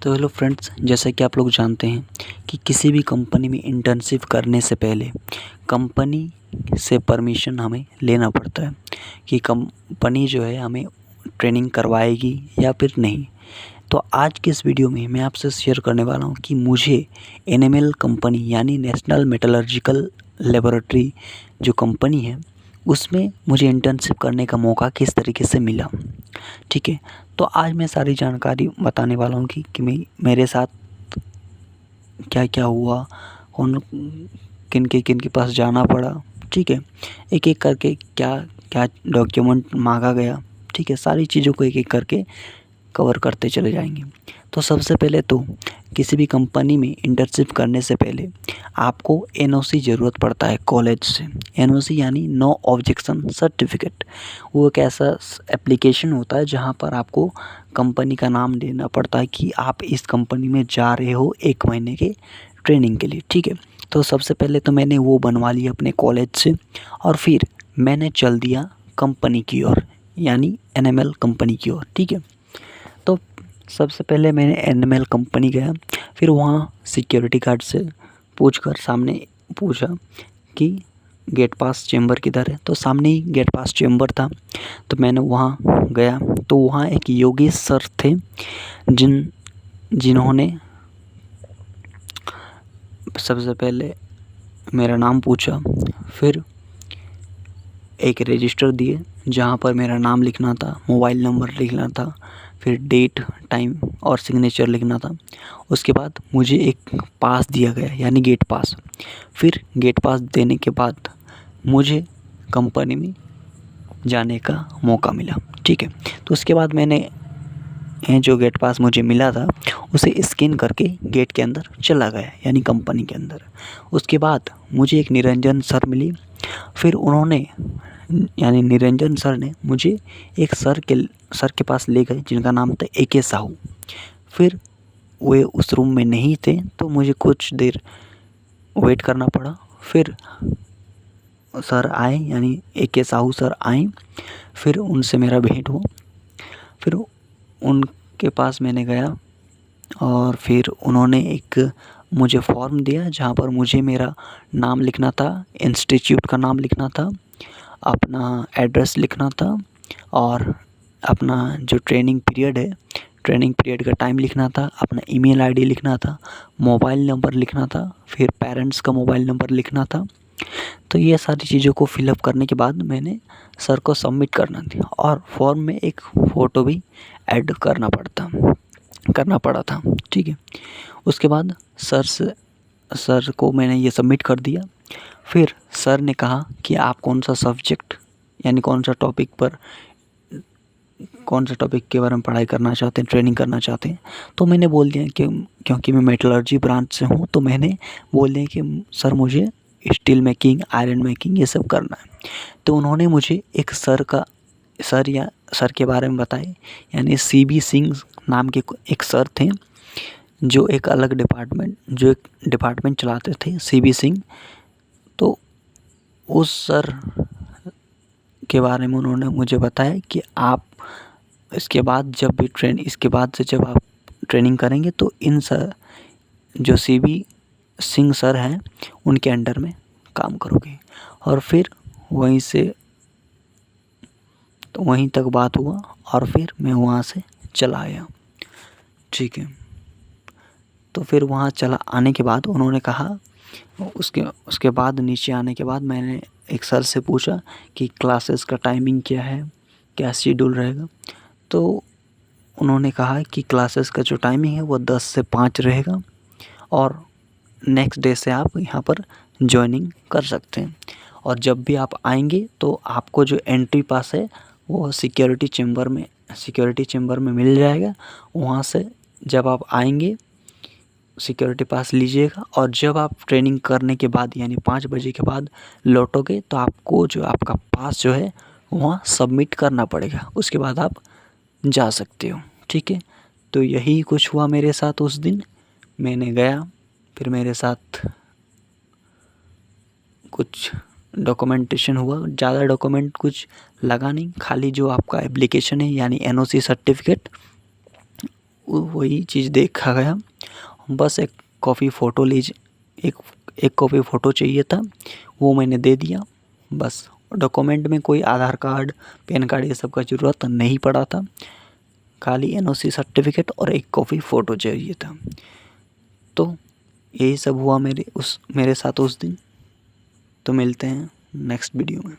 तो hello friends, जैसा कि आप लोग जानते हैं कि किसी भी कंपनी में इंटर्नशिप करने से पहले कंपनी से परमिशन हमें लेना पड़ता है कि कंपनी जो है हमें ट्रेनिंग करवाएगी या फिर नहीं। तो आज के इस वीडियो में मैं आपसे शेयर करने वाला हूँ कि मुझे एनएमएल कंपनी यानी नेशनल मेटलर्जिकल लेबोरेटरी जो कंपनी है उसमें मुझे इंटर्नशिप करने का मौका किस तरीके से मिला। ठीक है, तो आज मैं सारी जानकारी बताने वाला हूँ कि मेरे साथ क्या क्या हुआ, कौन किन के पास जाना पड़ा। ठीक है, एक एक करके क्या क्या डॉक्यूमेंट मांगा गया। ठीक है, सारी चीज़ों को एक एक करके कवर करते चले जाएंगे। तो सबसे पहले तो किसी भी कंपनी में इंटर्नशिप करने से पहले आपको एनओसी ज़रूरत पड़ता है कॉलेज से। एनओसी यानी नो ऑब्जेक्शन सर्टिफिकेट। वो एक ऐसा एप्लीकेशन होता है जहाँ पर आपको कंपनी का नाम देना पड़ता है कि आप इस कंपनी में जा रहे हो 1 महीने के ट्रेनिंग के लिए। ठीक है, तो सबसे पहले तो मैंने वो बनवा लिया अपने कॉलेज से और फिर मैंने चल दिया कंपनी की ओर, यानी एनएमएल कंपनी की ओर। ठीक है, तो सबसे पहले मैंने एनएमएल कंपनी गया, फिर वहाँ सिक्योरिटी गार्ड से पूछकर सामने पूछा कि गेट पास चेंबर किधर है। तो सामने ही गेट पास चेंबर था, तो मैंने वहाँ गया। तो वहाँ एक योगेश सर थे जिन्होंने सबसे पहले मेरा नाम पूछा, फिर एक रजिस्टर दिए जहाँ पर मेरा नाम लिखना था, मोबाइल नंबर लिखना था, फिर डेट टाइम और सिग्नेचर लिखना था। उसके बाद मुझे एक पास दिया गया यानी गेट पास। फिर गेट पास देने के बाद मुझे कंपनी में जाने का मौका मिला। ठीक है, तो उसके बाद मैंने जो गेट पास मुझे मिला था उसे स्कैन करके गेट के अंदर चला गया यानी कंपनी के अंदर। उसके बाद मुझे एक निरंजन सर मिली, फिर उन्होंने यानी निरंजन सर ने मुझे एक सर के पास ले गए जिनका नाम था AK साहू। फिर वे उस रूम में नहीं थे तो मुझे कुछ देर वेट करना पड़ा। फिर सर आए यानी AK साहू सर आए, फिर उनसे मेरा भेंट हुआ। फिर उनके पास मैंने गया और फिर उन्होंने एक मुझे फॉर्म दिया जहाँ पर मुझे मेरा नाम लिखना था, इंस्टीट्यूट का नाम लिखना था, अपना एड्रेस लिखना था और अपना जो ट्रेनिंग पीरियड है, ट्रेनिंग पीरियड का टाइम लिखना था, अपना ईमेल आईडी लिखना था, मोबाइल नंबर लिखना था, फिर पेरेंट्स का मोबाइल नंबर लिखना था। तो ये सारी चीज़ों को फिलअप करने के बाद मैंने सर को सबमिट करना था और फॉर्म में एक फ़ोटो भी ऐड करना पड़ा था। ठीक है, उसके बाद सर को मैंने ये सबमिट कर दिया। फिर सर ने कहा कि आप कौन सा सब्जेक्ट यानी कौन सा टॉपिक के बारे में पढ़ाई करना चाहते हैं, ट्रेनिंग करना चाहते हैं। तो मैंने बोल दिया कि क्योंकि मैं मेटलर्जी ब्रांच से हूँ तो मैंने बोल दिया कि सर मुझे स्टील मेकिंग, आयरन मेकिंग ये सब करना है। तो उन्होंने मुझे एक सर के बारे में बताए, यानी CB सिंह नाम के एक सर थे जो एक डिपार्टमेंट चलाते थे, CB सिंह। तो उस सर के बारे में उन्होंने मुझे बताया कि आप इसके बाद जब आप ट्रेनिंग करेंगे तो इन सर जो CB सिंह सर हैं उनके अंडर में काम करोगे। और फिर वहीं तक बात हुआ और फिर मैं वहाँ से चला आया। ठीक है, तो फिर वहाँ चला आने के बाद उन्होंने कहा, उसके बाद नीचे आने के बाद मैंने एक सर से पूछा कि क्लासेस का टाइमिंग क्या है, क्या शेड्यूल रहेगा। तो उन्होंने कहा कि क्लासेस का जो टाइमिंग है वो 10 से 5 रहेगा और नेक्स्ट डे से आप यहाँ पर ज्वाइनिंग कर सकते हैं। और जब भी आप आएंगे तो आपको जो एंट्री पास है वो सिक्योरिटी चेंबर में मिल जाएगा। वहाँ से जब आप आएंगे सिक्योरिटी पास लीजिएगा और जब आप ट्रेनिंग करने के बाद यानी 5 बजे के बाद लौटोगे तो आपको जो आपका पास जो है वहाँ सबमिट करना पड़ेगा, उसके बाद आप जा सकते हो। ठीक है, तो यही कुछ हुआ मेरे साथ उस दिन। मैंने गया, फिर मेरे साथ कुछ डॉक्यूमेंटेशन हुआ, ज़्यादा डॉक्यूमेंट कुछ लगा नहीं, खाली जो आपका एप्लीकेशन है यानी NOC सर्टिफिकेट वही चीज़ देखा गया। बस एक कॉपी फ़ोटो एक कॉपी फ़ोटो चाहिए था, वो मैंने दे दिया बस। डॉक्यूमेंट में कोई आधार कार्ड, पैन कार्ड ये सब का ज़रूरत नहीं पड़ा था, खाली एनओसी सर्टिफिकेट और एक कॉपी फ़ोटो चाहिए था। तो यही सब हुआ मेरे साथ उस दिन। तो मिलते हैं नेक्स्ट वीडियो में।